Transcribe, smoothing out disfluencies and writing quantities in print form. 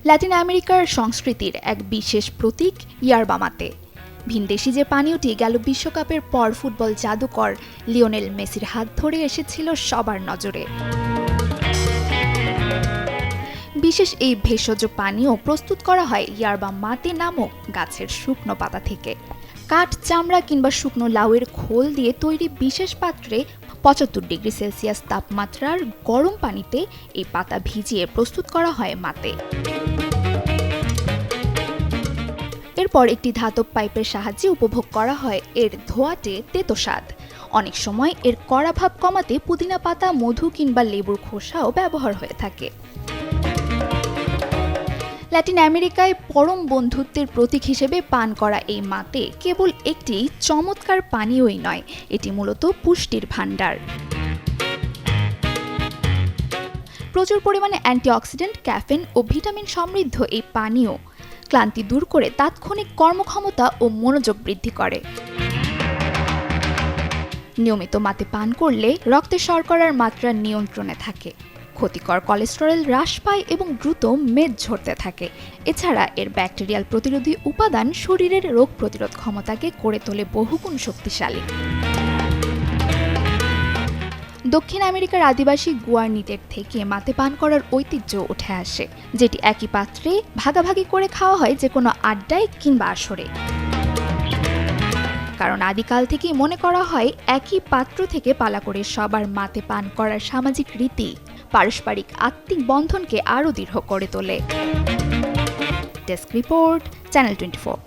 Latin আমেরিকার সংস্কৃতির এক বিশেষ প্রতীক ইয়ারবা মাতে। ভিনদেশি যে পানীয়টি গেল বিশ্বকাপের পর ফুটবল জাদুকর লিওনেল মেসির হাত ধরে এসেছিল সবার নজরে। বিশেষ এই ভেষজ পানীয় প্রস্তুত করা হয় ইয়ারবা মাতে নামক গাছের শুকনো পাতা থেকে। কাঠ, চামড়া কিংবা শুকনো লাউয়ের খোল দিয়ে তৈরি বিশেষ পাত্রে ৭৫ ডিগ্রি সেলসিয়াস তাপমাত্রার গরম পানিতে এই পাতা ভিজিয়ে প্রস্তুত করা হয় মাতে। এরপর একটি ধাতব পাইপের সাহায্যে উপভোগ করা হয় এর ধোঁয়াটে তেতো স্বাদ। অনেক সময় এর কড়া ভাব কমাতে পুদিনা পাতা, মধু কিংবা লেবুর খোসাও ব্যবহার হয়ে থাকে। ল্যাটিন আমেরিকায় পরম বন্ধুত্বের প্রতীক হিসেবে পান করা এই মাতে কেবল একটি চমৎকার পানীয়ই নয়, এটি মূলত পুষ্টির ভাণ্ডার। প্রচুর পরিমাণে অ্যান্টিঅক্সিডেন্ট, ক্যাফেন ও ভিটামিন সমৃদ্ধ এই পানীয় ক্লান্তি দূর করে তাৎক্ষণিক কর্মক্ষমতা ও মনোযোগ বৃদ্ধি করে। নিয়মিত মাতে পান করলে রক্তে শর্করার মাত্রা নিয়ন্ত্রণে থাকে, ক্ষতিকর কোলেস্টেরল হ্রাস পায় এবং দ্রুত মেদ ঝরতে থাকে। এছাড়া এর ব্যাকটেরিয়াল প্রতিরোধী উপাদান শরীরের রোগ প্রতিরোধ ক্ষমতাকে করে তোলে বহুগুণ শক্তিশালী। দক্ষিণ আমেরিকার আদিবাসী গুয়ারনিদের থেকে মাতে পান করার ঐতিহ্য উঠে আসে, যেটি একই পাত্রে ভাগাভাগি করে খাওয়া হয় যে কোনো আড্ডায় কিংবা আসরে। কারণ আদিকাল থেকেই মনে করা হয় একই পাত্র থেকে পালা করে সবার মাতে পান করার সামাজিক রীতি পারস্পরিক আত্মিক বন্ধনকে আরও দৃঢ় করে তোলে। Desk report, channel 24।